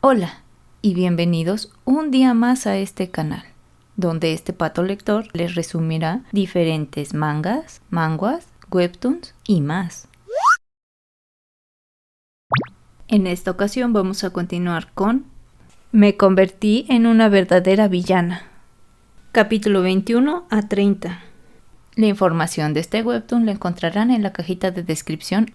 Hola y bienvenidos un día más a este canal, donde este pato lector les resumirá diferentes mangas, manhwas, webtoons y más. En esta ocasión vamos a continuar con Me convertí en una verdadera villana. Capítulo 21 a 30. La información de este webtoon la encontrarán en la cajita de descripción.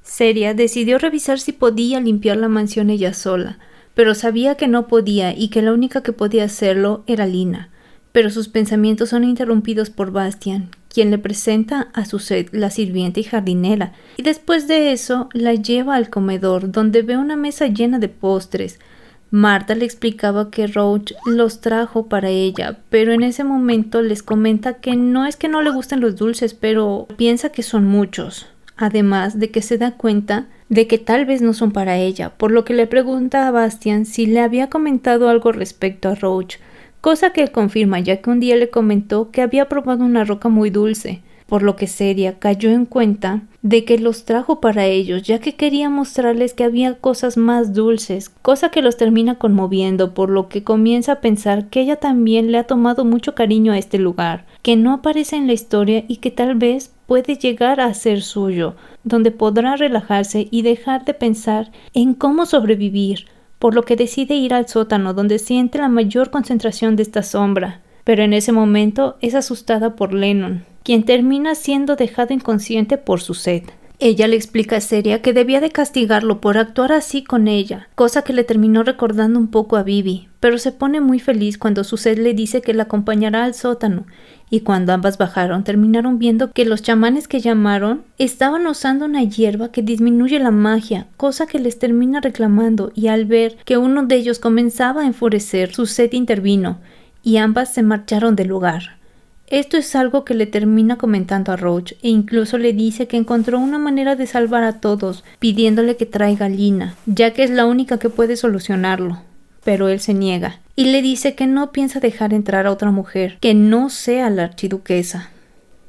Seria decidió revisar si podía limpiar la mansión ella sola, pero sabía que no podía y que la única que podía hacerlo era Lina. Pero sus pensamientos son interrumpidos por Bastian, quien le presenta a Suzette, la sirvienta y jardinera, y después de eso la lleva al comedor, donde ve una mesa llena de postres. Marta le explicaba que Roach los trajo para ella, pero en ese momento les comenta que no es que no le gusten los dulces, pero piensa que son muchos. Además de que se da cuenta de que tal vez no son para ella, por lo que le pregunta a Bastian si le había comentado algo respecto a Roach, cosa que él confirma ya que un día le comentó que había probado una roca muy dulce, por lo que Seria cayó en cuenta de que los trajo para ellos, ya que quería mostrarles que había cosas más dulces, cosa que los termina conmoviendo, por lo que comienza a pensar que ella también le ha tomado mucho cariño a este lugar, que no aparece en la historia y que tal vez puede llegar a ser suyo, donde podrá relajarse y dejar de pensar en cómo sobrevivir, por lo que decide ir al sótano donde siente la mayor concentración de esta sombra. Pero en ese momento es asustada por Lennon, quien termina siendo dejado inconsciente por Suzette. Ella le explica a Seria que debía de castigarlo por actuar así con ella, cosa que le terminó recordando un poco a Vivi, pero se pone muy feliz cuando Suzette le dice que la acompañará al sótano, y cuando ambas bajaron terminaron viendo que los chamanes que llamaron estaban usando una hierba que disminuye la magia, cosa que les termina reclamando, y al ver que uno de ellos comenzaba a enfurecer, Suzette intervino, y ambas se marcharon del lugar. Esto es algo que le termina comentando a Roach e incluso le dice que encontró una manera de salvar a todos, pidiéndole que traiga a Lina, ya que es la única que puede solucionarlo. Pero él se niega y le dice que no piensa dejar entrar a otra mujer que no sea la archiduquesa,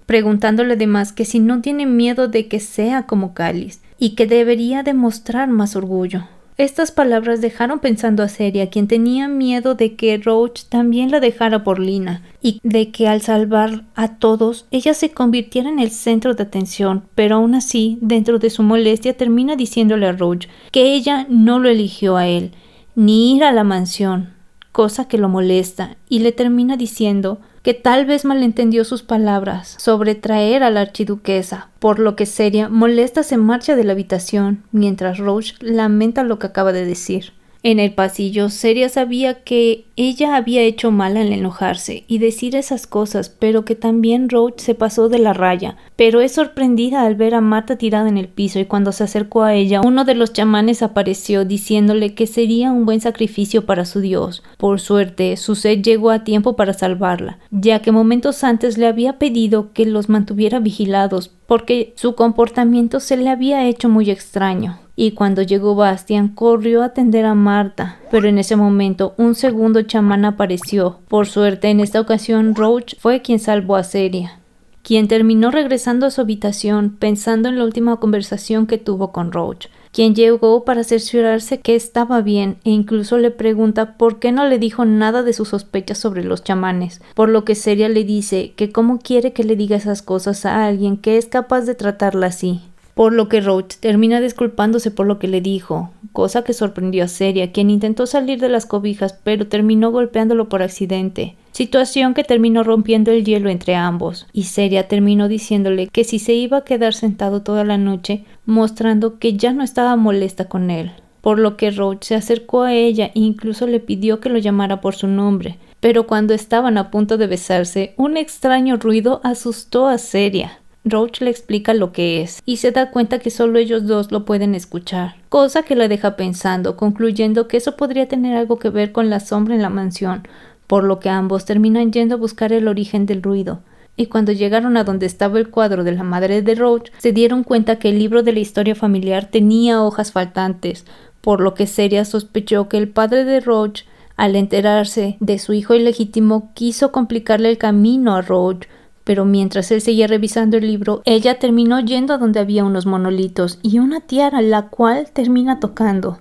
preguntándole además que si no tiene miedo de que sea como Cáliz y que debería demostrar más orgullo. Estas palabras dejaron pensando a Seria, quien tenía miedo de que Roach también la dejara por Lina, y de que al salvar a todos, ella se convirtiera en el centro de atención, pero aún así, dentro de su molestia, termina diciéndole a Roach que ella no lo eligió a él, ni ir a la mansión, cosa que lo molesta, y le termina diciendo que tal vez malentendió sus palabras sobre traer a la archiduquesa, por lo que Seria, molesta, se marcha de la habitación, mientras Roach lamenta lo que acaba de decir. En el pasillo, Seria sabía que ella había hecho mal al enojarse y decir esas cosas, pero que también Roach se pasó de la raya. Pero es sorprendida al ver a Marta tirada en el piso y cuando se acercó a ella, uno de los chamanes apareció diciéndole que sería un buen sacrificio para su dios. Por suerte, Suzette llegó a tiempo para salvarla, ya que momentos antes le había pedido que los mantuviera vigilados porque su comportamiento se le había hecho muy extraño. Y cuando llegó Bastian, corrió a atender a Marta, pero en ese momento un segundo chamán apareció. Por suerte, en esta ocasión Roach fue quien salvó a Seria, quien terminó regresando a su habitación pensando en la última conversación que tuvo con Roach, quien llegó para cerciorarse que estaba bien e incluso le pregunta por qué no le dijo nada de sus sospechas sobre los chamanes, por lo que Seria le dice que cómo quiere que le diga esas cosas a alguien que es capaz de tratarla así. Por lo que Roach termina disculpándose por lo que le dijo, cosa que sorprendió a Seria, quien intentó salir de las cobijas pero terminó golpeándolo por accidente, situación que terminó rompiendo el hielo entre ambos, y Seria terminó diciéndole que si se iba a quedar sentado toda la noche, mostrando que ya no estaba molesta con él, por lo que Roach se acercó a ella e incluso le pidió que lo llamara por su nombre, pero cuando estaban a punto de besarse, un extraño ruido asustó a Seria. Roach le explica lo que es, y se da cuenta que solo ellos dos lo pueden escuchar, cosa que la deja pensando, concluyendo que eso podría tener algo que ver con la sombra en la mansión, por lo que ambos terminan yendo a buscar el origen del ruido. Y cuando llegaron a donde estaba el cuadro de la madre de Roach, se dieron cuenta que el libro de la historia familiar tenía hojas faltantes, por lo que Seria sospechó que el padre de Roach, al enterarse de su hijo ilegítimo, quiso complicarle el camino a Roach, pero mientras él seguía revisando el libro, ella terminó yendo a donde había unos monolitos y una tiara, la cual termina tocando.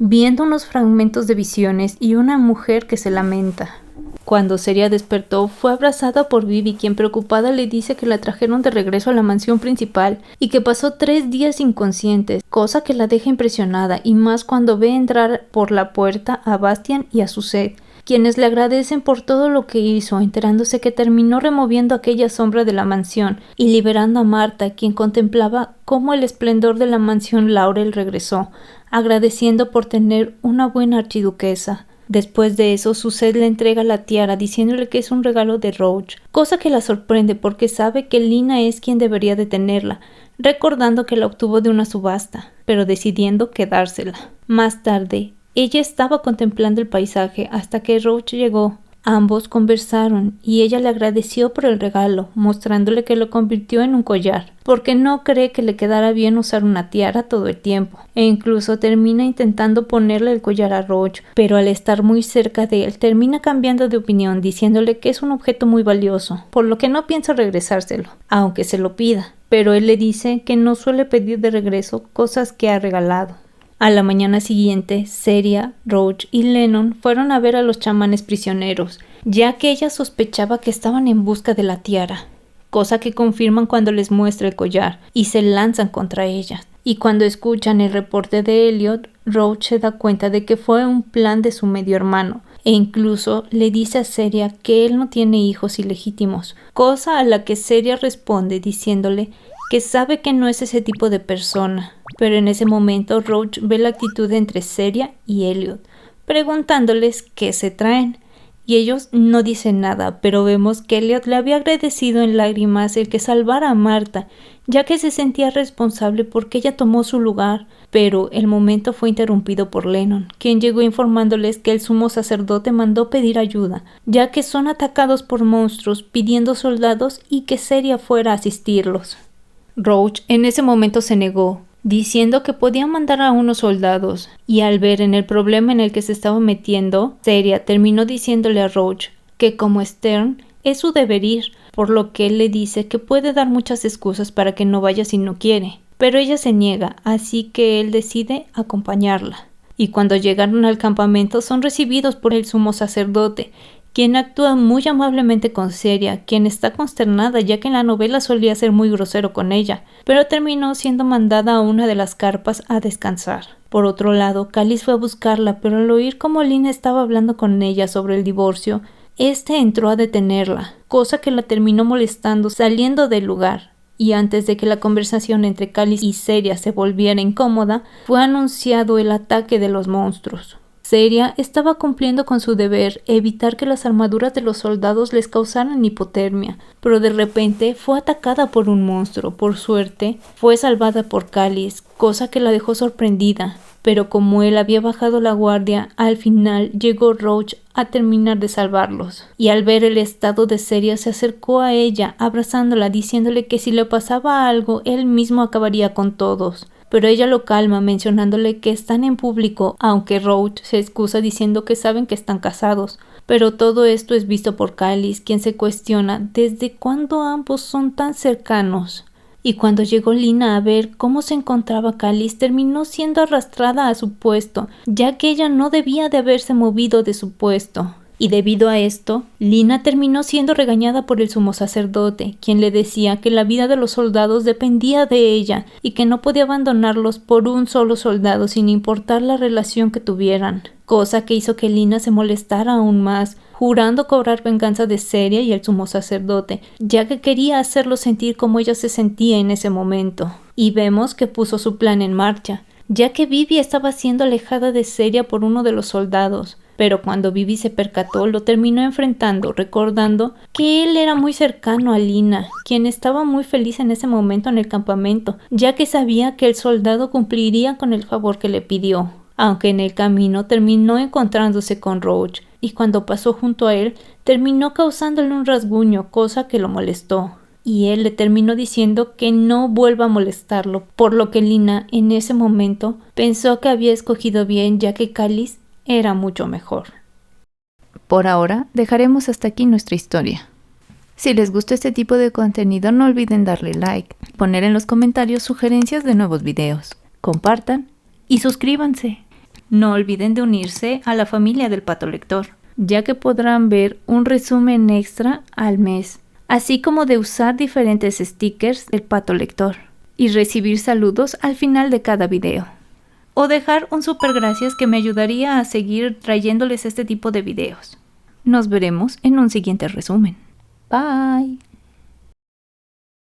viendo unos fragmentos de visiones y una mujer que se lamenta. Cuando Ceria despertó, fue abrazada por Vivi, quien preocupada le dice que la trajeron de regreso a la mansión principal y que pasó 3 días inconsciente, cosa que la deja impresionada, y más cuando ve entrar por la puerta a Bastian y a Suzette, quienes le agradecen por todo lo que hizo, enterándose que terminó removiendo aquella sombra de la mansión y liberando a Marta, quien contemplaba cómo el esplendor de la mansión Laurel regresó, agradeciendo por tener una buena archiduquesa. Después de eso, Suzette le entrega la tiara diciéndole que es un regalo de Roach, cosa que la sorprende porque sabe que Lina es quien debería de tenerla, recordando que la obtuvo de una subasta, pero decidiendo quedársela. Más tarde, ella estaba contemplando el paisaje hasta que Roach llegó. Ambos conversaron y ella le agradeció por el regalo, mostrándole que lo convirtió en un collar, porque no cree que le quedara bien usar una tiara todo el tiempo, e incluso termina intentando ponerle el collar a Roach, pero al estar muy cerca de él termina cambiando de opinión diciéndole que es un objeto muy valioso, por lo que no piensa regresárselo, aunque se lo pida, pero él le dice que no suele pedir de regreso cosas que ha regalado. A la mañana siguiente, Ceria, Roach y Lennon fueron a ver a los chamanes prisioneros, ya que ella sospechaba que estaban en busca de la tiara, cosa que confirman cuando les muestra el collar, y se lanzan contra ella. Y cuando escuchan el reporte de Elliot, Roach se da cuenta de que fue un plan de su medio hermano, e incluso le dice a Ceria que él no tiene hijos ilegítimos, cosa a la que Ceria responde diciéndole que sabe que no es ese tipo de persona. Pero en ese momento Roach ve la actitud entre Ceria y Elliot, preguntándoles qué se traen, y ellos no dicen nada, pero vemos que Elliot le había agradecido en lágrimas el que salvara a Marta, ya que se sentía responsable porque ella tomó su lugar, pero el momento fue interrumpido por Lennon, quien llegó informándoles que el sumo sacerdote mandó pedir ayuda, ya que son atacados por monstruos, pidiendo soldados y que Ceria fuera a asistirlos. Roach en ese momento se negó, diciendo que podía mandar a unos soldados, y al ver en el problema en el que se estaba metiendo, Ceria terminó diciéndole a Roach que como Stern es su deber ir, por lo que él le dice que puede dar muchas excusas para que no vaya si no quiere, pero ella se niega, así que él decide acompañarla. Y cuando llegaron al campamento son recibidos por el sumo sacerdote, quien actúa muy amablemente con Ceria, quien está consternada ya que en la novela solía ser muy grosero con ella, pero terminó siendo mandada a una de las carpas a descansar. Por otro lado, Callis fue a buscarla, pero al oír cómo Lina estaba hablando con ella sobre el divorcio, entró a detenerla, cosa que la terminó molestando saliendo del lugar. Y antes de que la conversación entre Callis y Ceria se volviera incómoda, fue anunciado el ataque de los monstruos. Ceria estaba cumpliendo con su deber, evitar que las armaduras de los soldados les causaran hipotermia, pero de repente fue atacada por un monstruo. Por suerte, fue salvada por Callis, cosa que la dejó sorprendida, pero como él había bajado la guardia, al final llegó Roach a terminar de salvarlos. Y al ver el estado de Ceria se acercó a ella, abrazándola, diciéndole que si le pasaba algo, él mismo acabaría con todos. Pero ella lo calma mencionándole que están en público, aunque Roach se excusa diciendo que saben que están casados. Pero todo esto es visto por Callis, quien se cuestiona desde cuándo ambos son tan cercanos. Y cuando llegó Lina a ver cómo se encontraba Callis, terminó siendo arrastrada a su puesto, ya que ella no debía de haberse movido de su puesto. Y debido a esto, Lina terminó siendo regañada por el sumo sacerdote, quien le decía que la vida de los soldados dependía de ella y que no podía abandonarlos por un solo soldado sin importar la relación que tuvieran, cosa que hizo que Lina se molestara aún más, jurando cobrar venganza de Ceria y el sumo sacerdote, ya que quería hacerlo sentir como ella se sentía en ese momento. Y vemos que puso su plan en marcha, ya que Vivi estaba siendo alejada de Ceria por uno de los soldados. Pero cuando Vivi se percató, lo terminó enfrentando, recordando que él era muy cercano a Lina, quien estaba muy feliz en ese momento en el campamento, ya que sabía que el soldado cumpliría con el favor que le pidió. Aunque en el camino terminó encontrándose con Roach, y cuando pasó junto a él, terminó causándole un rasguño, cosa que lo molestó. Y él le terminó diciendo que no vuelva a molestarlo, por lo que Lina en ese momento pensó que había escogido bien, ya que Callis era mucho mejor. Por ahora, dejaremos hasta aquí nuestra historia. Si les gustó este tipo de contenido, no olviden darle like, poner en los comentarios sugerencias de nuevos videos, compartan y suscríbanse. No olviden de unirse a la familia del Pato Lector, ya que podrán ver un resumen extra al mes, así como de usar diferentes stickers del Pato Lector y recibir saludos al final de cada video. O dejar un super gracias que me ayudaría a seguir trayéndoles este tipo de videos. Nos veremos en un siguiente resumen. Bye.